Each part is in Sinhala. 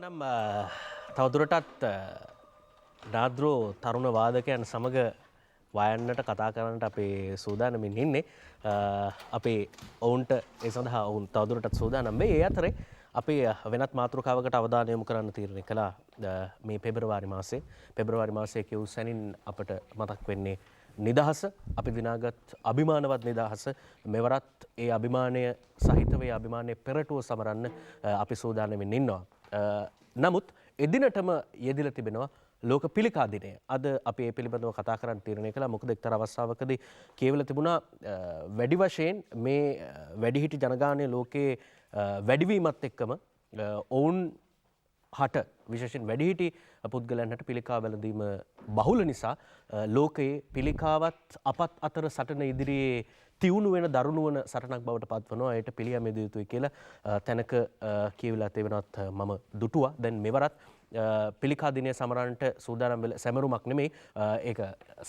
නම් තවදුරටත් නාද්‍රෝ තරුණ වාදකයන් සමග වයන්නට කතා කරන්නට අපේ සූදානමින් ඉන්නේ. අපේ ඔවුන්ට ඒ සඳහා ඔවුන් තවදුරටත් සූදානම් වෙයි. ඒ අතරේ අපි වෙනත් මාතෘකාවකට අවධානය යොමු කරන්න තීරණය කළා මේ පෙබරවාරි මාසයේ කියු සැනින් අපට මතක් වෙන්නේ නිදහස, අපි දිනාගත් අභිමානවත් නිදහස. මෙවරත් ඒ අභිමානය සහිතව ඒ අභිමානයේ පෙරටුව සමරන්න අපි සූදානමින් ඉන්නවා. නමුත් එදිනටම යෙදිලා තිබෙනවා ලෝක පිළිකා දිනය. අද අපි මේ පිළිබඳව කතා කරන්න තීරණය කළා. මොකද එක්තරා අවස්ථාවකදී කියවලා තිබුණා වැඩි වශයෙන් මේ වැඩිහිටි ජනගහනය ලෝකයේ වැඩිවීමත් එක්කම ඔවුන් හට විශේෂයෙන් වැඩිහිටි පුද්ගලයන් හට පිළිකා වැළඳීම බහුල නිසා ලෝකයේ පිළිකාවත් අපත් අතර සටන ඉදිරියේ තියුණු වෙන දරුණු වන සටනක් බවට පත්වනවා. ඒට පිළියම් යෙදිය යුතුයි කියලා තැනක කියවිලා තිබෙනවත් මම දුටුවා. දැන් මෙවරත් පිළිකා දිනය සමරන්නට සූදානම් වෙලා සැමරුමක් නෙමෙයි ඒක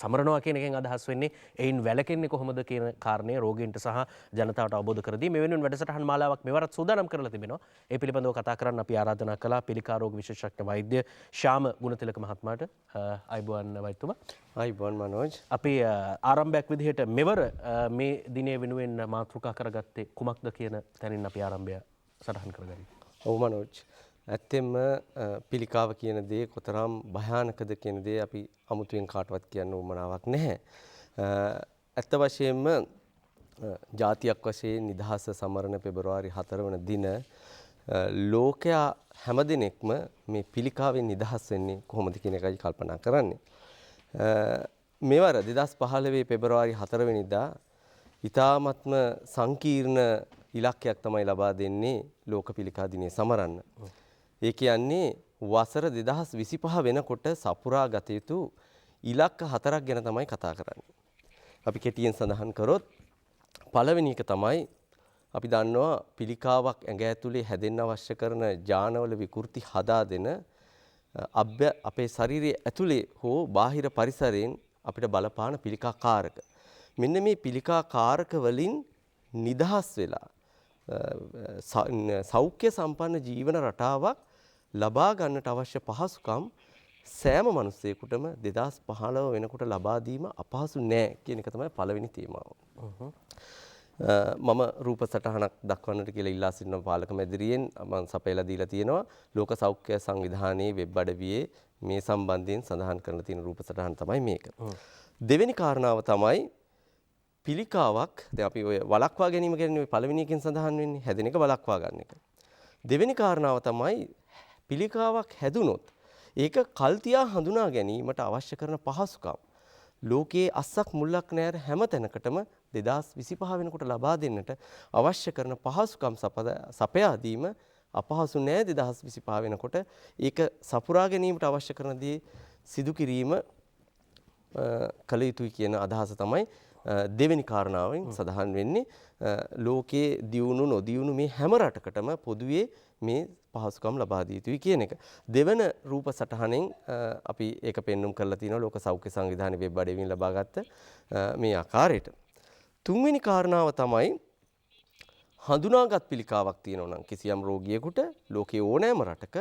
සමරනවා කියන එකෙන් අදහස් වෙන්නේ එයින් වැළකෙන්නේ කොහොමද කියන කාරණය රෝගීන්ට සහ ජනතාවට අවබෝධ කර දී මේ වෙනුවෙන් වැඩසටහන් මාලාවක් මෙවරත් සූදානම් කරලා තිබෙනවා. ඒ පිළිබඳව කතා කරන්න අපි ආරාධනා කළා පිළිකා රෝග විශේෂඥ වෛද්‍ය ශාම ගුණතිලක මහත්මයාට. අයිබෝන් වෛද්‍යතුමා. අයිබෝන් මනෝජ්. අපි ආරම්භයක් විදිහට මෙවර මේ දිනය වෙනුවෙන් මාතෘකා කරගත්තේ කුමක්ද කියන තැනින් අපි ආරම්භය සටහන් කරගනිමු. ඔව් මනෝජ්. ඇත්තෙන්ම පිළිකාව කියන දේ කොතරම් භයානකද කියන දේ අපි අමුතුවෙන් කාටවත් කියන්න උවමනාවක් නැහැ. ඇත්ත වශයෙන්ම ජාතියක් වශයෙන් නිදහස සමරන පෙබරවාරි 4 වන දින ලෝකයා හැමදෙනෙක්ම මේ පිළිකාවෙන් නිදහස් වෙන්නේ කොහොමද කියන එකයි කල්පනා කරන්නේ. මෙවර 2015 පෙබරවාරි 4 වෙනිදා ඊ타ත්ම සංකීර්ණ ඉලක්කයක් තමයි ලබා දෙන්නේ ලෝක පිළිකා දිනය සමරන්න. ඒ කියන්නේ වසර 2025 වෙනකොට සපුරා ගත යුතු ඉලක්ක 4ක් ගැන තමයි කතා කරන්නේ. අපි කෙටියෙන් සඳහන් කරොත් පළවෙනි එක තමයි අපි දන්නවා පිළිකාවක් ඇඟ ඇතුලේ හැදෙන්න අවශ්‍ය කරන ජානවල විකෘති හදා දෙන අපේ ශරීරයේ ඇතුලේ හෝ බාහිර පරිසරයෙන් අපිට බලපාන පිළිකා කාරක. මෙන්න මේ පිළිකා කාරක වලින් නිදහස් වෙලා සෞඛ්‍ය සම්පන්න ජීවන රටාවක් ලබා ගන්නට අවශ්‍ය පහසුකම් සෑම මිනිසෙකුටම 2015 වෙනකොට ලබා දීම අපහසු නෑ කියන එක තමයි පළවෙනි තේමාව. මම රූප සටහනක් දක්වන්නට කියලා ඉල්ලා සිටින පාලක මැදිරියෙන් මම සපයලා දීලා තියෙනවා ලෝක සෞඛ්‍ය සංවිධානයේ වෙබ් අඩවියේ මේ සම්බන්ධයෙන් සඳහන් කරලා තියෙන රූප සටහන තමයි මේක. දෙවෙනි කාරණාව තමයි පිළිකාවක් දැන් අපි ඔය වළක්වා ගැනීම කියන්නේ පළවෙනි එකෙන් සඳහන් වෙන්නේ හැදෙන එක වළක්වා ගන්න එක. දෙවෙනි කාරණාව තමයි පිළිකාවක් හැදුනොත් ඒක කල් තියා හඳුනා ගැනීමට අවශ්‍ය කරන පහසුකම් ලෝකයේ අස්සක් මුල්ලක් නැර හැම තැනකටම 2025 වෙනකොට ලබා දෙන්නට අවශ්‍ය කරන පහසුකම් සපයා දීම අපහසු නෑ 2025 වෙනකොට ඒක සපුරා ගැනීමට අවශ්‍ය කරන දේ සිදු කිරීම කළ යුතුයි කියන අදහස තමයි දෙවෙනි කාරණාවෙන් සඳහන් වෙන්නේ. ලෝකයේ දියුණු නොදියුණු මේ හැම රටකටම පොදුවේ මේ පහසුකම් ලබා දිය යුතුයි කියන එක. දෙවන රූප සටහනෙන් අපි ඒක පෙන්눔 කරලා තිනවා ලෝක සෞඛ්‍ය සංවිධානයේ වෙබ් අඩවියෙන් ලබාගත්ත මේ ආකාරයට. තුන්වෙනි කාරණාව තමයි හඳුනාගත් පිළිකාවක් තියෙනවා නම් කිසියම් රෝගියෙකුට ලෝකයේ ඕනෑම රටක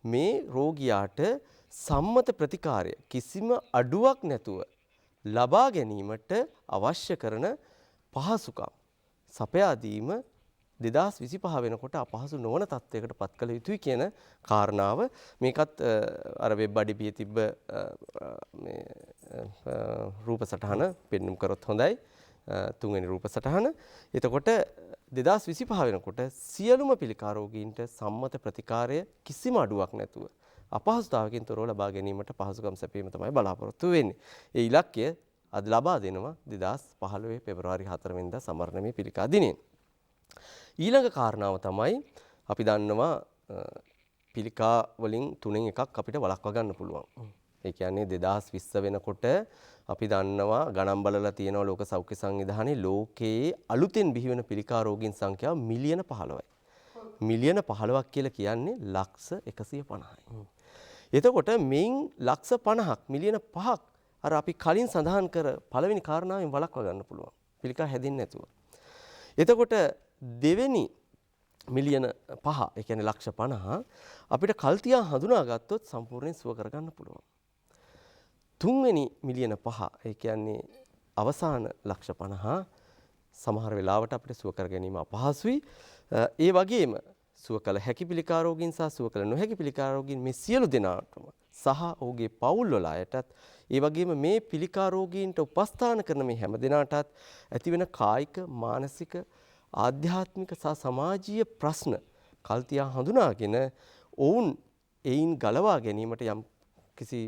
මේ රෝගියාට සම්මත ප්‍රතිකාරය කිසිම අඩුවක් නැතුව ලබා ගැනීමට අවශ්‍ය කරන පහසුකම් සපයා දීම 2025 වෙනකොට අපහසු නොවන තත්යකට පත් කළ යුතුයි කියන කාරණාව මේකත් අර වෙබ් අඩවියේ තිබ්බ මේ රූප සටහන පෙන්눔 කරොත් හොඳයි. තුන්වෙනි රූප සටහන. එතකොට 2025 වෙනකොට සියලුම පිළිකා රෝගීන්ට සම්මත ප්‍රතිකාරය කිසිම අඩුවක් නැතුව අපහසුතාවකින් තොරව ලබා ගැනීමට පහසුකම් සැපීම තමයි බලාපොරොත්තු වෙන්නේ. ඒ ඉලක්කය අද ලබා දෙනවා 2015 පෙබරවාරි 4 වෙනිදා සමරන මේ පිළිකා දිනේ. ඊළඟ කාරණාව තමයි අපි දන්නවා පිළිකා වලින් තුනෙන් එකක් අපිට වළක්වා ගන්න පුළුවන්. ඒ කියන්නේ 2020 වෙනකොට අපි දන්නවා ගණන් බලලා තියෙනවා ලෝක සෞඛ්‍ය සංවිධානයේ ලෝකයේ අලුතෙන් බිහි වෙන පිළිකා රෝගීන් සංඛ්‍යාව මිලියන 15යි. මිලියන 15ක් කියලා කියන්නේ ලක්ෂ 150යි. එතකොට මෙයින් ලක්ෂ 50ක් මිලියන 5ක් අර අපි කලින් සඳහන් කර පළවෙනි කාරණාවෙන් වළක්වා ගන්න පුළුවන්. පිළිකා හැදෙන්නේ නැතුව. එතකොට දෙවෙනි මිලියන 5 ඒ කියන්නේ ලක්ෂ 50 අපිට කල්තියා හඳුනාගත්තොත් සම්පූර්ණයෙන් සුව කරගන්න පුළුවන්. තුන්වෙනි මිලියන 5 ඒ කියන්නේ අවසාන ලක්ෂ 50 සමහර වෙලාවට අපිට සුව කර ගැනීම අපහසුයි. ඒ වගේම සුව කළ හැකි පිළිකා රෝගීන් සහ සුව කළ නොහැකි පිළිකා රෝගීන් මේ සියලු දෙනාටම සහ ඔහුගේ පවුල් වල අයටත් ඒ වගේම මේ පිළිකා රෝගීන්ට උපස්ථාන කරන මේ හැම දෙනාටත් ඇතිවෙන කායික මානසික ආධ්‍යාත්මික සහ සමාජීය ප්‍රශ්න කල්තියා හඳුනාගෙන ඔවුන් එයින් ගලවා ගැනීමට යම් කිසි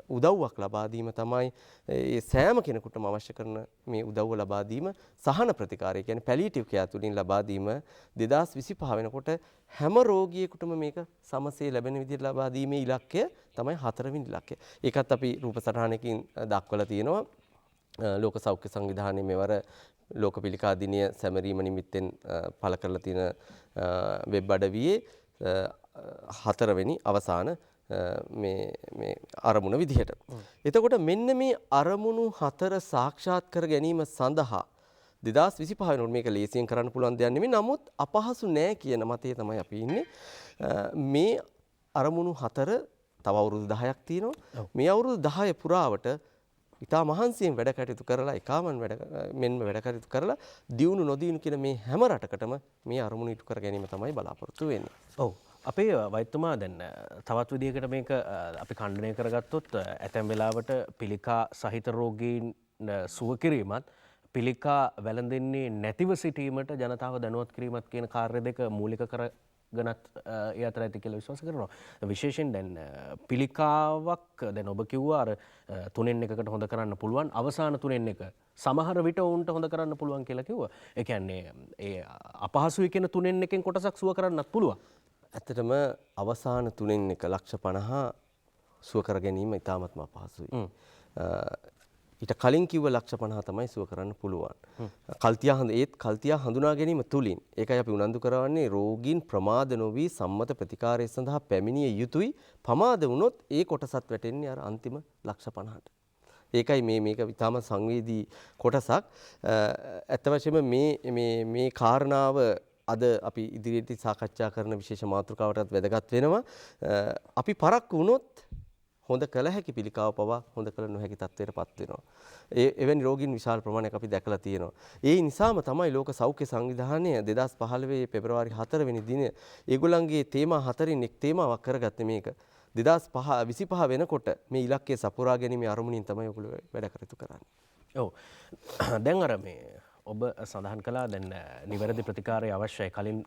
උදව්වක් ලබා දීම තමයි ඒ සෑම කෙනෙකුටම අවශ්‍ය කරන මේ උදව්ව ලබා දීම සහන ප්‍රතිකාරය කියන්නේ පැලිටිව් කෙයා තුලින් ලබා දීම 2025 වෙනකොට හැම රෝගියෙකුටම මේක සමසේ ලැබෙන විදිහට ලබා දීමේ ඉලක්කය තමයි 4 වෙනි ඉලක්කය. ඒකත් අපි රූප සටහනකින් දක්වලා තියෙනවා. ලෝක සෞඛ්‍ය සංවිධානයේ මෙවර ලෝක පිළිකා දිනය සැමරීම නිමිත්තෙන් පළ කරලා තියෙන වෙබ් අඩවියේ 4 වෙනි අවසාන මේ අරමුණ විදිහට. එතකොට මෙන්න මේ අරමුණු 4 සාක්ෂාත් කර ගැනීම සඳහා 2025 වෙනකොට මේක ලේසියෙන් කරන්න පුළුවන් දෙයක් නෙමෙයි. නමුත් අපහසු නෑ කියන මතයේ තමයි අපි ඉන්නේ. මේ අරමුණු 4 තව අවුරුදු 10ක් තියෙනවා. මේ අවුරුදු 10 පුරාවට ඉතා මහන්සියෙන් වැඩ කටයුතු කරලා එකාමන් මෙන්ම වැඩ කටයුතු කරලා දියුණු නොදියුණු කියන මේ හැම රටකටම මේ අරමුණු ඉටු කර ගැනීම තමයි බලාපොරොත්තු වෙන්නේ. ඔව්. අපේ වෛද්‍යතුමා දැන් තවත් විදිහකට මේක අපි ඛණ්ඩනය කරගත්තොත් ඇතැම් වෙලාවට පිළිකා සහිත රෝගීන් සුව කිරීමත් පිළිකා වැළඳෙන්නේ නැතිව සිටීමට ජනතාව දැනුවත් කිරීමත් කියන කාර්ය දෙක මූලික කරගෙනත් ඒ අතර ඇති කියලා විශ්වාස කරනවා. විශේෂයෙන් දැන් පිළිකාවක් දැන් ඔබ කිව්වා අර තුනෙන් එකකට හොඳ කරන්න පුළුවන් අවසාන තුනෙන් එක සමහර විට උන්ට හොඳ කරන්න පුළුවන් කියලා කිව්වා. ඒ කියන්නේ ඒ අපහසුයි කියන තුනෙන් එකෙන් කොටසක් සුව කරන්නත් පුළුවන්. ඇත්තටම අවසාන තුනෙන් එක ලක්ෂ 50 සුව කර ගැනීම ඉතාමත්ම අපහසුයි. ඊට කලින් කිව්ව ලක්ෂ 50 තමයි සුව කරන්න පුළුවන්. කල්තියා හඳුනා ගැනීම තුලින් ඒකයි අපි උනන්දු කරවන්නේ රෝගීන් ප්‍රමාද නොවි සම්මත ප්‍රතිකාරය සඳහා පැමිණිය යුතුයි. ප්‍රමාද වුණොත් ඒ කොටසත් වැටෙන්නේ අර අන්තිම ලක්ෂ 50ට. ඒකයි මේක ඉතාම සංවේදී කොටසක්. ඇත්ත වශයෙන්ම මේ කාරණාව අද අපි ඉදිරියට සාකච්ඡා කරන විශේෂ මාතෘකාවටත් වැදගත් වෙනවා. අපි පරක්කු වුණොත් හොඳ කළ හැකි පිළිකාව පවා හොඳ කළ නොහැකි තත්ත්වයටපත් වෙනවා. එවැනි රෝගීන් විශාල ප්‍රමාණයක් අපි දැකලා තියෙනවා. ඒ නිසාම තමයි ලෝක සෞඛ්‍ය සංවිධානය 2015 පෙබරවාරි 4 වෙනි දින ඒගොල්ලන්ගේ තේමා 4න් එක් තේමාවක් කරගත්තේ මේක. 2025 වෙනකොට මේ ඉලක්කය සපුරා ගැනීමේ අරමුණින් තමයි ඔයගොල්ලෝ වැඩ කටයුතු කරන්නේ. ඔව්. දැන් අර මේ ඔබ සඳහන් කළා දැන් නිවැරදි ප්‍රතිකාරය අවශ්‍යයි. කලින්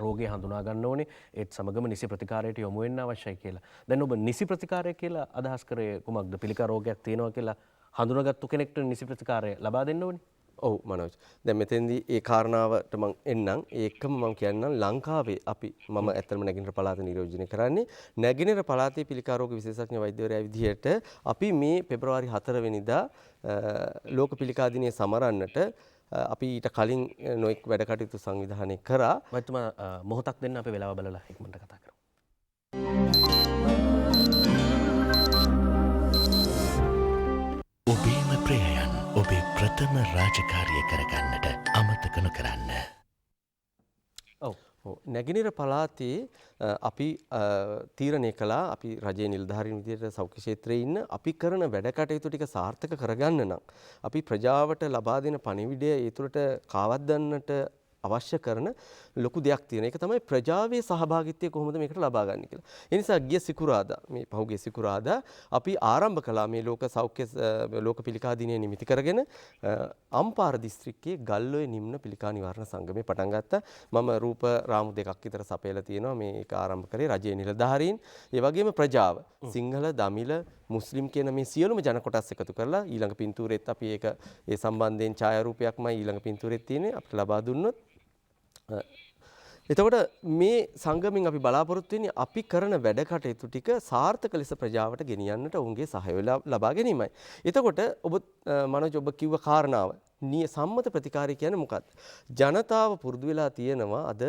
රෝගය හඳුනා ගන්න ඕනේ. ඒත් සමගම නිසි ප්‍රතිකාරයට යොමු වෙන්න අවශ්‍යයි කියලා. දැන් ඔබ නිසි ප්‍රතිකාරය කියලා අදහස් කරේ කුමක්ද? පිළිකා රෝගයක් තියෙනවා කියලා හඳුනාගත්තු කෙනෙක්ට නිසි ප්‍රතිකාරය ලබා දෙන්න ඕනේ. ඔව් මනෝජ්. දැන් මෙතෙන්දී ඒ කාරණාවට මම එන්නම්. ඒකම මම කියන්නම් ලංකාවේ මම ඇත්තටම නැගෙනහිර පළාත නියෝජනය කරන්නේ. නැගෙනහිර පළාතේ පිළිකා රෝග විශේෂඥ වෛද්‍යවරයා විදිහට අපි මේ පෙබරවාරි 4 වෙනිදා ලෝක පිළිකා දිනය සමරන්නට අපි ඊට කලින් නොඑක් වැඩ කටයුතු සංවිධානය කරා. වෛද්‍යතුමා මොහොතක් දෙන්න අපි වෙලාව බලලා ඉක්මනට කතා කරමු. ඔබේම ප්‍රියයන් ඔබේ ප්‍රථම රාජකාරිය කරගන්නට අමතක නොකරන්න. නැගෙනහිර පළාතේ අපි තීරණය කළා අපි රජයේ නිලධාරීන් විදිහට සෞඛ්‍ය ක්ෂේත්‍රයේ ඉන්න අපි කරන වැඩ කටයුතු ටික සාර්ථක කරගන්න නම් අපි ප්‍රජාවට ලබා දෙන පණිවිඩය ඒ තුළට කාවද්දන්නට අවශ්‍ය කරන ලොකු දෙයක් තියෙන. ඒක තමයි ප්‍රජාවේ සහභාගීත්වය කොහොමද මේකට ලබා ගන්න කියලා. ඒ නිසා ගිය සිකුරාදා මේ පහුගිය සිකුරාදා අපි ආරම්භ කළා මේ ලෝක පිළිකා දිනය නිමිති කරගෙන අම්පාර දිස්ත්‍රික්කයේ ගල්ඔය නිම්න පිළිකා නිවාරණ සංගමේ පටන් ගත්තා. මම රූප රාමු දෙකක් විතර සපයලා තියෙනවා මේක ආරම්භ කරේ රජයේ නිලධාරීන්. ඒ වගේම ප්‍රජාව සිංහල දමිළ මුස්ලිම් කියන මේ සියලුම ජන කොටස් එකතු කරලා ඊළඟ පින්තූරෙත් අපි ඒක ඒ සම්බන්ධයෙන් ඡායාරූපයක්මයි ඊළඟ පින්තූරෙත් තියෙන්නේ අපිට ලබා දුන්නොත්. එතකොට මේ සංගමෙන් අපි බලාපොරොත්තු වෙන්නේ අපි කරන වැඩ කටයුතු ටික සාර්ථක ලෙස ප්‍රජාවට ගෙනියන්නට ඔවුන්ගේ සහයෝගය ලබා ගැනීමයි. එතකොට මනෝජ් ඔබ කිව්ව කාරණාව සම්මත ප්‍රතිකාරය කියන්නේ මොකක්ද? ජනතාව පුරුදු වෙලා තියෙනවා අද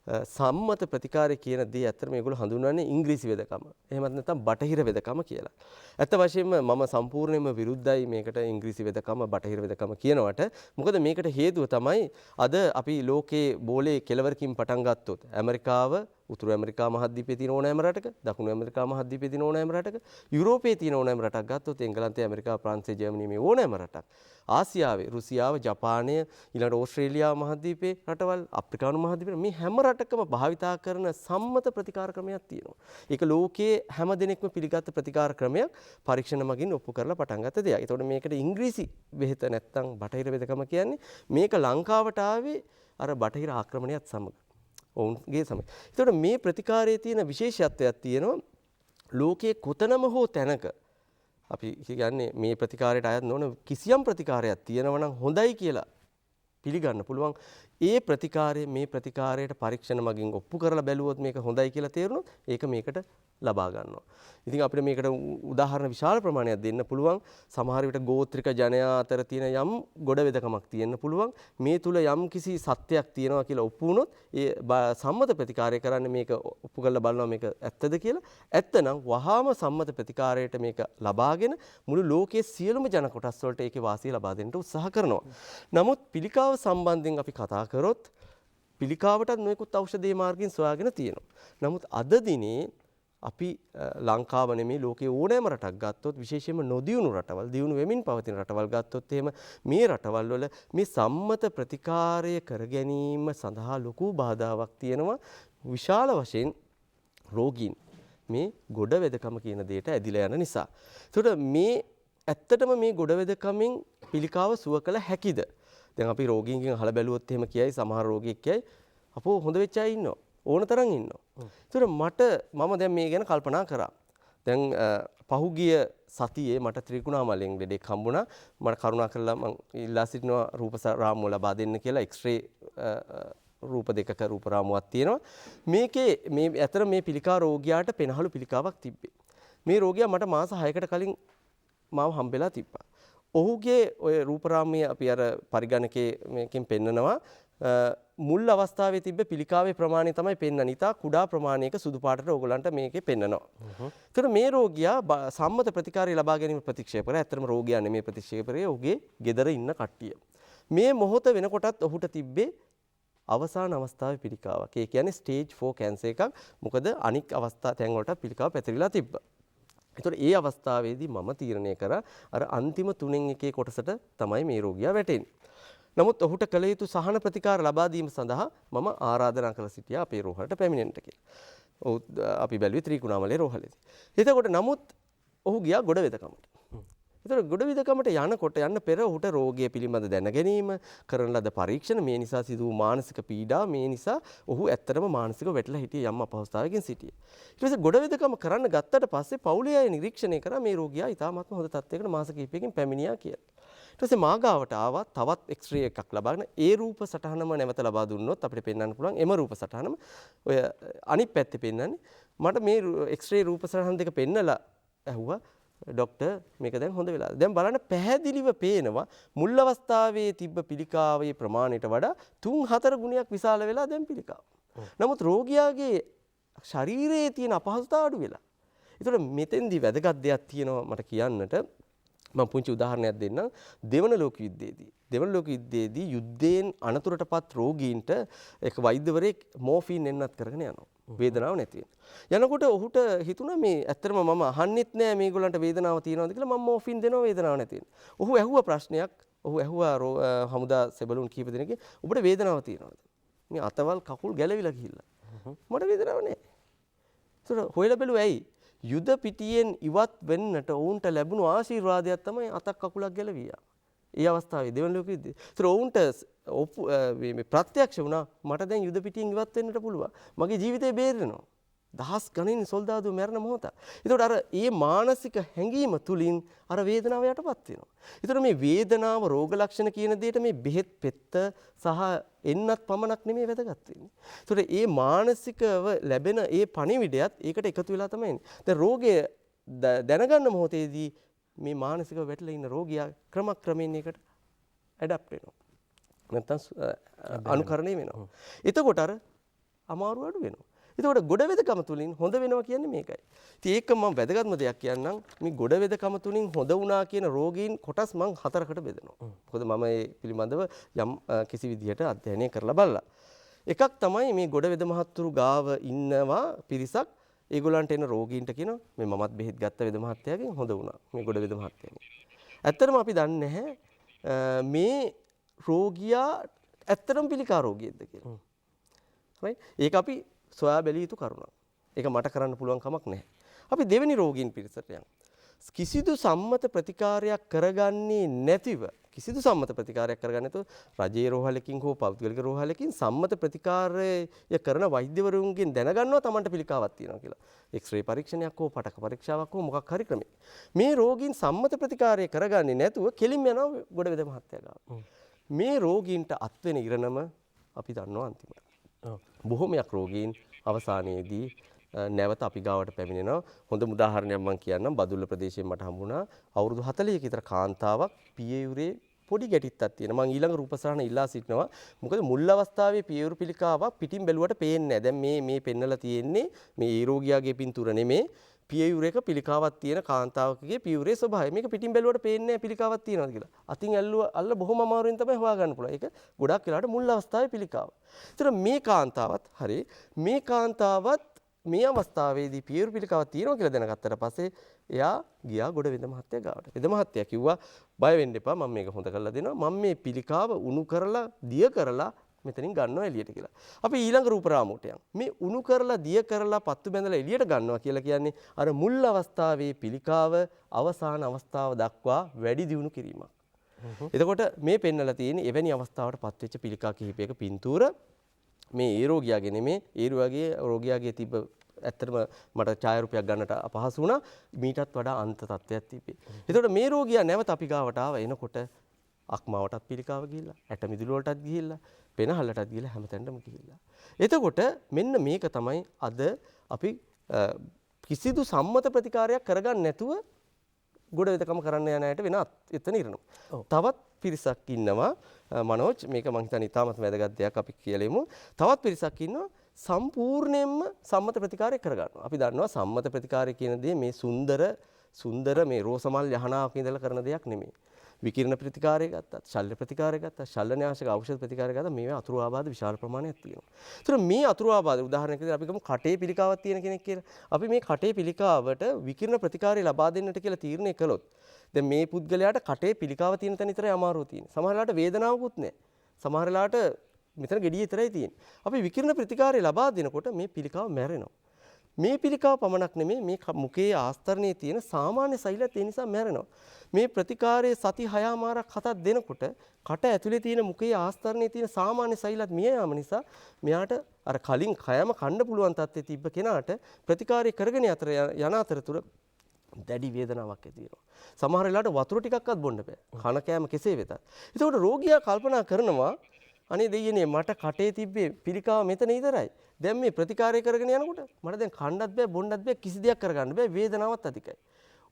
සම්මත ප්‍රතිකාරය කියන දේ ඇත්තට මේගොල්ලෝ හඳුන්වන්නේ ඉංග්‍රීසි වෙදකම. එහෙමත් නැත්නම් බටහිර වෙදකම කියලා. ඇත්ත වශයෙන්ම මම සම්පූර්ණයෙන්ම විරුද්ධයි මේකට ඉංග්‍රීසි වෙදකම බටහිර වෙදකම කියනවට. මොකද මේකට හේතුව තමයි අද අපි ලෝකේ බෝලේ කෙලවරකින් පටන් ගත්තොත් ඇමරිකාව උතුරු ඇමරිකා මහද්වීපයේ තියෙන ඕනෑම රටක, දකුණු ඇමරිකා මහද්වීපයේ තියෙන ඕනෑම රටක, යුරෝපයේ තියෙන ඕනෑම රටක් ගත්තොත් එංගලන්තය, ඇමරිකාව, ප්‍රංශය, ජර්මනිය මේ ඕනෑම රටක්. ආසියාවේ රුසියාව, ජපානය, ඊළඟට ඕස්ට්‍රේලියාව මහද්වීපයේ රටවල්, අප්‍රිකානු මහද්වීපයේ මේ හැම රටකම භාවිතා කරන සම්මත ප්‍රතිකාර ක්‍රමයක් තියෙනවා. ඒක ලෝකයේ හැම දෙනෙක්ම පිළිගත් ප්‍රතිකාර ක්‍රමයක් පරීක්ෂණ මගින් ඔප්පු කරලා පටන් ගත්ත දෙයක්. ඒතකොට මේකට ඉංග්‍රීසි බෙහෙත නැත්තම් බටහිර වෙදකම කියන්නේ මේක ලංකාවට ආවේ අර බටහිර ආක්‍රමණයත් සමග. ඔවුන්ගේ සමග. ඒතකොට මේ ප්‍රතිකාරයේ තියෙන විශේෂත්වයක් තියෙනවා ලෝකයේ කොතනම හෝ තැනක අපි කියන්නේ මේ ප්‍රතිකාරයට අයත් නොවන කිසියම් ප්‍රතිකාරයක් තියෙනවා නම් හොඳයි කියලා පිළිගන්න පුළුවන්. ඒ ප්‍රතිකාරය මේ ප්‍රතිකාරයට පරීක්ෂණ මගින් ඔප්පු කරලා බැලුවොත් මේක හොඳයි කියලා තේරුණොත් ඒක මේකට ලබා ගන්නවා. ඉතින් අපිට මේකට උදාහරණ විශාල ප්‍රමාණයක් දෙන්න පුළුවන්. සමහර විට ගෝත්‍රික ජනයා අතර තියෙන යම් ගොඩවෙදකමක් තියෙන්න පුළුවන්. මේ තුල යම් කිසි සත්‍යයක් තියෙනවා කියලා ඔප්පු වුණොත් ඒ සම්මත ප්‍රතිකාරය කරන්නේ මේක ඔප්පු කරලා බලනවා මේක ඇත්තද කියලා. ඇත්තනම් වහාම සම්මත ප්‍රතිකාරයට මේක ලබාගෙන මුළු ලෝකයේ සියලුම ජන කොටස් වලට ඒකේ වාසිය ලබා දෙන්න උත්සාහ කරනවා. නමුත් පිළිකාව සම්බන්ධයෙන් අපි කතා කරොත් පිළිකාවටත් නොයෙකුත් ඖෂධීය මාර්ගින් සොයාගෙන තියෙනවා. නමුත් අද දිනේ අපි ලංකාව නෙමේ ලෝකයේ ඕනෑම රටක් ගත්තොත් විශේෂයෙන්ම නොදියුණු රටවල් දියුණු වෙමින් පවතින රටවල් ගත්තොත් එහෙම මේ රටවල් වල මේ සම්මත ප්‍රතිකාරය කර ගැනීම සඳහා ලොකු බාධාවක් තියෙනවා. විශාල වශයෙන් රෝගීන් මේ ගොඩවෙදකම කියන දෙයට ඇදිලා යන නිසා. ඒකට මේ ඇත්තටම මේ ගොඩවෙදකමින් පිළිකාව සුව කළ හැකිද? දැන් අපි රෝගීන්ගෙන් අහලා බැලුවොත් එහෙම කියයි සමහර රෝගියෙක් කියයි අපෝ හොඳ වෙච්ච අය ඉන්නවා. ඕන තරම් ඉන්නවා. ඒතර මම දැන් මේ ගැන කල්පනා කරා. දැන් පහුගිය සතියේ මට ත්‍රිකුණාමලෙන් ලෙඩෙක් හම්බුණා. මට කරුණා කරලා මම ඉල්ලා සිටිනවා රූප රාමුව ලබා දෙන්න කියලා එක්ස්රේ රූප දෙකක රූප රාමුවක් තියෙනවා. මේකේ මේ ඇතර මේ පිළිකා රෝගියාට පෙනහළු පිළිකාවක් තිබ්බේ. මේ රෝගියා මට මාස 6කට කලින් මාව හම්බෙලා තිබ්බා. ඔහුගේ ඔය රූප රාමුවේ අපි අර පරිගණකයේ මේකෙන් පෙන්නනවා මුල් අවස්ථාවේ තිබ්බ පිළිකාවේ ප්‍රමාණය තමයි පෙන්වන්නේ. ඉතා කුඩා ප්‍රමාණයක සුදු පාටට ඕගලන්ට මේකේ පෙන්නනවා. ඒතර මේ රෝගියා සම්මත ප්‍රතිකාරය ලබා ගැනීම ප්‍රතික්ෂේප කරා. ඇත්තටම රෝගියා නෙමේ ප්‍රතික්ෂේප කරේ ඔහුගේ ගෙදර ඉන්න කට්ටිය. මේ මොහොත වෙනකොටත් ඔහුට තිබ්බේ අවසාන අවස්ථාවේ පිළිකාවක්. ඒ කියන්නේ ස්ටේජ් 4 කැන්සර් එකක්. මොකද අනික් අවස්ථා තැන් වලට පිළිකාව පැතිරිලා තිබ්බා. ඒතර ඒ අවස්ථාවේදී මම තීරණය කරා අර අන්තිම 3න් 1 කොටසට තමයි මේ රෝගියා වැටෙන්නේ. නමුත් ඔහුට කළ යුතු සහන ප්‍රතිකාර ලබා දීම සඳහා මම ආරාධනා කළ සිටියා අපේ රෝහලට පැමිණෙන්න කියලා. ඔව් අපි බැලුවේ ත්‍රිකුණාමලේ රෝහලේදී. එතකොට නමුත් ඔහු ගියා ගොඩවෙදකමට. එතකොට ගොඩවෙදකමට යන්න පෙර ඔහුට රෝගය පිළිබඳ දැන ගැනීම, කරන ලද පරීක්ෂණ මේ නිසා සිදු වූ මානසික පීඩා මේ නිසා ඔහු ඇත්තටම මානසිකව වැටලා හිටියේ යම් අපහසුතාවයකින් සිටියේ. ඊට පස්සේ ගොඩවෙදකම කරන්න ගත්තට පස්සේ පවුලේ අය නිරීක්ෂණය කරා මේ රෝගියා ඉතාමත්ම හොඳ තත්යකට මාස කිහිපයකින් පැමිණියා කියලා. ඊට පස්සේ මා ගාවට ආවා තවත් එක්ස්රේ එකක් ලබාගෙන ඒ රූප සටහනම නැවත ලබා දුන්නොත් අපිට පෙන්වන්න පුළුවන් එම රූප සටහනම ඔය අනිත් පැත්තේ පෙන්වන්නේ මට මේ එක්ස්රේ රූප සටහන් දෙක පෙන්නලා ඇහුවා ડોක්ටර් මේක දැන් හොඳ වෙලා. දැන් බලන්න පැහැදිලිව පේනවා මුල් අවස්ථාවේ තිබ්බ පිළිකාවේ ප්‍රමාණයට වඩා 3-4 ගුණයක් විශාල වෙලා දැන් පිළිකාව. නමුත් රෝගියාගේ ශරීරයේ තියෙන අපහසුතාව අඩු වෙලා. ඒතකොට මෙතෙන්දී වැදගත් දෙයක් තියෙනවා මට කියන්නට. මම පුංචි උදාහරණයක් දෙන්නම්. දෙවන ලෝක යුද්ධයේදී යුද්ධයෙන් අනතුරටපත් රෝගීන්ට එක වෛද්‍යවරයෙක් මෝෆින් එන්නත් කරගෙන යනවා. වේදනාවක් නැති වෙන. යනකොට ඔහුට හිතුණා මේ ඇත්තටම මම අහන්නෙත් නෑ මේගොල්ලන්ට වේදනාව තියෙනවද කියලා මම මෝෆින් දෙනවා වේදනාවක් නැති වෙන. ඔහු ඇහුවා ප්‍රශ්නයක්. ඔහු ඇහුවා හමුදා සෙබළුන් කීප දෙනෙක්ගෙන් ඔබට වේදනාවක් තියෙනවද? මේ අතවල් කකුල් ගැලවිලා ගිහිල්ලා. මට වේදනාවක් නෑ. ඒතර හොයලා බැලුවා ඇයි? යුද පිටියෙන් ඉවත් වෙන්නට ඔවුන්ට ලැබුණු ආශිර්වාදයක් තමයි අතක් කකුලක් ගැලවියා. ඒ අවස්ථාවේ දෙවන ලෝක යුද්ධයේ. ඒතර ඔවුන්ට මේ ප්‍රත්‍යක්ෂ වුණා මට දැන් යුද පිටියෙන් ඉවත් වෙන්නට පුළුවන්. මගේ ජීවිතේ බේරෙනවා. දහස් ගණන් සොල්දාදුවෝ මැරෙන මොහොත. ඒතකොට අර මේ මානසික හැඟීම තුලින් අර වේදනාව යටපත් වෙනවා. ඒතකොට මේ වේදනාව රෝග ලක්ෂණ කියන දෙයට මේ බෙහෙත් පෙත්ත සහ එන්නත් පමණක් නෙමෙයි වැදගත් වෙන්නේ. ඒතකොට මේ මානසිකව ලැබෙන මේ පණිවිඩයත් ඒකට එකතු වෙලා තමයි එන්නේ. දැන් රෝගය දැනගන්න මොහොතේදී මේ මානසිකව වැටලා ඉන්න රෝගියා ක්‍රමක්‍රමයෙන් ඒකට ඇඩැප්ට් වෙනවා. නැත්තම් අනුකරණය වෙනවා. එතකොට අමාරු අඩු වෙනවා. එතකොට ගොඩ වෙදකම තුලින් හොඳ වෙනවා කියන්නේ මේකයි. ඉතින් ඒක මම වැදගත්ම දෙයක් කියන්නම්. මේ ගොඩ වෙදකම තුලින් හොඳ වුණා කියන රෝගීන් කොටස් මම 4කට බෙදනවා. මොකද මම මේ පිළිබඳව යම් කිසි විදිහට අධ්‍යයනය කරලා බලලා. එකක් තමයි මේ ගොඩ වෙද මහත්තුරු ගාව ඉන්නවා පිරිසක්. ඒගොල්ලන්ට එන රෝගීන්ට කියනවා මේ මමත් බෙහෙත් ගත්ත වෙද මහත්තයාගෙන් හොඳ වුණා. මේ ගොඩ වෙද මහත්තයාගෙන්. ඇත්තටම අපි දන්නේ නැහැ මේ රෝගියා ඇත්තටම පිළිකා රෝගියෙක්ද කියලා. right? ඒක අපි සොයා බැලිය යුතු කරුණක්. ඒක මට කරන්න පුළුවන් කමක් නැහැ. අපි දෙවෙනි රෝගීන් පිරිසට යමු. කිසිදු සම්මත ප්‍රතිකාරයක් කරගන්නේ නැතිව රජයේ රෝහලකින් හෝ පෞද්ගලික රෝහලකින් සම්මත ප්‍රතිකාරය කරන වෛද්‍යවරුන්ගෙන් දැනගන්නවා Tamanට පිළිකාවක් තියෙනවා කියලා. එක්ස්රේ පරීක්ෂණයක් හෝ පටක පරීක්ෂාවක් හෝ මොකක් හරි ක්‍රමයක්. මේ රෝගීන් සම්මත ප්‍රතිකාරය කරගන්නේ නැතුව කෙලින්ම යනවා ගොඩවැද මහත්තයා ගාව. මේ රෝගීන්ට අත් වෙන ඉරණම අපි දන්නවා අන්තිමට. බොහොමයක් රෝගීන් අවසානයේදී නැවත අපි ගාවට පැමිණෙනවා. හොඳ උදාහරණයක් මම කියන්නම්. බදුල්ල ප්‍රදේශයෙන් මට හම්බුණා අවුරුදු 40ක විතර කාන්තාවක් පියයුරේ පොඩි ගැටිත්තක් තියෙන. මම ඊළඟ රූපසරහන ඉල්ලා සිටිනවා. මොකද මුල් අවස්ථාවේ පියයුරු පිළිකාවක් පිටින් බැලුවට පේන්නේ නැහැ. දැන් මේ පෙන්නලා තියෙන්නේ මේ ඒ රෝගියාගේ පින්තූර නෙමේ. පියයුරේක පිළිකාවක් තියෙන කාන්තාවකගේ පියයුරේ ස්වභාවය. මේක පිටින් බැලුවට පේන්නේ නැහැ පිළිකාවක් තියෙනවද කියලා. අතින් අල්ල බොහොම අමාරුවෙන් තමයි හොයාගන්න පුළුවන්. ඒක ගොඩක් වෙලාවට මුල් අවස්ථාවේ පිළිකාව. ඒතර මේ කාන්තාවත් හරි මේ කාන්තාවත් මේ අවස්ථාවේදී පියයුරු පිළිකාවක් තියෙනවා කියලා දැනගත්තට පස්සේ එයා ගියා ගොඩ වෙද මහත්තයා ගාවට. වෙද මහත්තයා කිව්වා බය වෙන්න එපා මම මේක හොඳ කරලා දෙනවා. මම මේ පිළිකාව උණු කරලා දිය කරලා මෙතනින් ගන්නවා එළියට කියලා. අපි ඊළඟ රූප රාමුවට යමු. මේ උණු කරලා දිය කරලා පත්තු බැඳලා එළියට ගන්නවා කියලා කියන්නේ අර මුල් අවස්ථාවේ පිළිකාව අවසාන අවස්ථාව දක්වා වැඩි දියුණු කිරීමක්. එතකොට මේ පෙන්නලා තියෙන්නේ එවැනි අවස්ථාවට පත්වෙච්ච පිළිකා කිහිපයක පින්තූර මේ ඒ රෝගියාගේ නෙමේ ඒ රෝගියාගේ තිබ්බ ඇත්තටම මට ඡායාරූපයක් ගන්නට අපහසු වුණා මීටත් වඩා අන්ත තත්ත්වයක් තිබේ. එතකොට මේ රෝගියා නැවත අපි ගාවට ආව එනකොට අක්මාවටත් පිළිකාව ගිහිල්ලා ඇට මිදුළු වලටත් ගිහිල්ලා පෙනහල්ලටත් ගිහිල්ලා හැමතැනටම ගිහිල්ලා. එතකොට මෙන්න මේක තමයි අද අපි කිසිදු සම්මත ප්‍රතිකාරයක් කරගන්න නැතුව ගොඩ වෙදකම කරන්න යන අයට වෙන එතන ඉරනවා. තවත් පිරිසක් ඉන්නවා මනෝජ් මේක මම හිතන්නේ ඉතාමත් වැදගත් දෙයක් අපි කියලෙමු. තවත් පිරිසක් ඉන්නවා සම්පූර්ණයෙන්ම සම්මත ප්‍රතිකාරය කරගන්නවා. අපි දන්නවා සම්මත ප්‍රතිකාරය කියන දේ මේ සුන්දර මේ රෝසමල් යහනාවක ඉඳලා කරන දෙයක් නෙමෙයි. විකිරණ ප්‍රතිකාරය ගත්තත්, ශල්‍ය ප්‍රතිකාරය ගත්තත්, ශල්‍යනාශක ඖෂධ ප්‍රතිකාරය ගත්තත් මේවා අතුරු ආබාධ විශාල ප්‍රමාණයක් තියෙනවා. ඒතර මේ අතුරු ආබාධ උදාහරණයක් විදිහට අපි ගමු කටේ පිළිකාවක් තියෙන කෙනෙක් කියලා. අපි මේ කටේ පිළිකාවට විකිරණ ප්‍රතිකාරය ලබා දෙන්නට කියලා තීරණය කළොත් දැන් මේ පුද්ගලයාට කටේ පිළිකාව තියෙන තැන විතරයි අමාරුව තියෙන්නේ. සමහර වෙලාවට වේදනාවකුත් නැහැ. සමහර වෙලාවට මෙතන gediye විතරයි තියෙන්නේ. අපි විකිරණ ප්‍රතිකාරය ලබා දෙනකොට මේ පිළිකාව මැරෙනවා. මේ පිළිකාව පමණක් නෙමෙයි මේ මුඛයේ ආස්තරණයේ තියෙන සාමාන්‍ය සෛලත් ඒ නිසා මැරෙනවා. මේ ප්‍රතිකාරයේ සති 6මාරක් 7ක් දෙනකොට කට ඇතුලේ තියෙන මුඛයේ ආස්තරණයේ තියෙන සාමාන්‍ය සෛලත් මිය යාම නිසා මෙයාට අර කලින් කයම කන්න පුළුවන් තත්ත්වයේ තිබ්බ කෙනාට ප්‍රතිකාරය කරගෙන යන අතරතුර දැඩි වේදනාවක් ඇති වෙනවා. සමහර වෙලාවට වතුර ටිකක්වත් බොන්න බෑ. කන කෑම කෙසේ වෙතත්. ඒකෝට රෝගියා කල්පනා කරනවා අනේ දෙයියනේ මට කටේ තිබ්බේ පිළිකාව මෙතන ඉතරයි. දැන් මේ ප්‍රතිකාරය කරගෙන යනකොට මට දැන් කන්නත් බෑ බොන්නත් බෑ කිසි දෙයක් කරගන්න බෑ වේදනාවක් අධිකයි.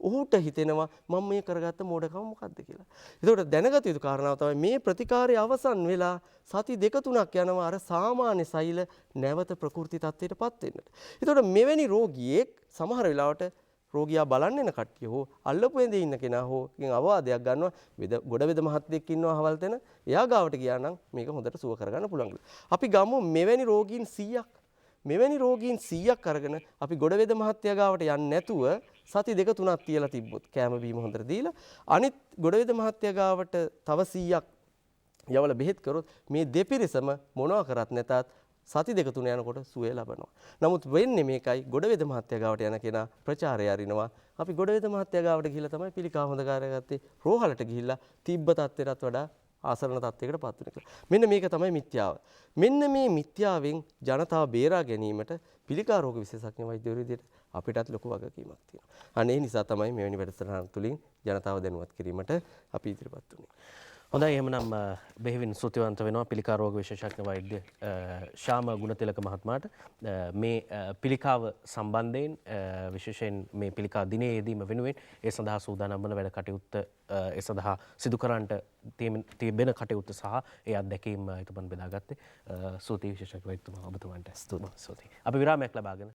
ඔහුට හිතෙනවා මම මේ කරගත්ත මෝඩකම මොකද්ද කියලා. ඒකට දැනගත යුතු කාරණාව තමයි මේ ප්‍රතිකාරය අවසන් වෙලා සති 2-3ක් යනවා අර සාමාන්‍ය සෛල නැවත ප්‍රකෘති තත්ත්වයටපත් වෙන්නට. ඒකට මෙවැනි රෝගියෙක් සමහර වෙලාවට රෝගියා බලන්න එන කට්ටිය හෝ අල්ලපු ඇඳේ ඉන්න කෙනා හෝ කින් අවවාදයක් ගන්නවා ගොඩ වෙද මහත්තයෙක් ඉන්නවා අහවල් තැන එයා ගාවට ගියා නම් මේක හොඳට සුව කරගන්න පුළුවන්. අපි ගමු මෙවැනි රෝගීන් 100ක් අරගෙන අපි ගොඩ වෙද මහත්තයා ගාවට යන්නේ නැතුව සති 2-3ක් තියලා තිබ්බොත් කැම බීම හොඳට දීලා අනිත් ගොඩ වෙද මහත්තයා ගාවට තව 100ක් යවලා බෙහෙත් කරොත් මේ දෙපිරිසම මොනවා කරත් නැතත් සති 2-3 යනකොට සුවය ලබනවා. නමුත් වෙන්නේ මේකයි ගොඩ වෙද මහත්තයා ගාවට යන කෙනා ප්‍රචාරය අරිනවා. අපි ගොඩ වෙද මහත්තයා ගාවට ගිහිල්ලා තමයි පිළිකාව හොඳ කාර්යය ගත්තේ. රෝහලට ගිහිල්ලා තිබ්බ තත්ත්වයටත් වඩා ආසරණ තත්ත්වයකට පත් වෙනවා. මෙන්න මේක තමයි මිත්‍යාව. මෙන්න මේ මිත්‍යාවෙන් ජනතාව බේරා ගැනීමට පිළිකා රෝග විශේෂඥ වෛද්‍යවරු විදිහට අපිටත් ලොකු වගකීමක් තියෙනවා. අනේ නිසා තමයි මෙවැනි වැඩසටහන් තුලින් ජනතාව දැනුවත් කිරීමට අපි ඉදිරිපත් වුනේ. හොඳයි එහෙමනම් බෙහෙවින් ස්තුතිවන්ත වෙනවා පිළිකා රෝග විශේෂඥ වෛද්‍ය ශාම ගුණතිලක මහත්මයාට මේ පිළිකාව සම්බන්ධයෙන් විශේෂයෙන් මේ පිළිකා දිනයේ යෙදීම වෙනුවෙන් ඒ සඳහා සූදානම් වන වැඩ කටයුත්ත ඒ සඳහා සිදු කරන්නට තිබෙන කටයුත්ත සහ ඒ අත්දැකීම් එතුමන් බෙදාගත්තේ ස්තුති විශේෂඥ වෛද්‍යතුමා ඔබතුමන්ට ස්තුතියි. අපි විරාමයක් ලබාගෙන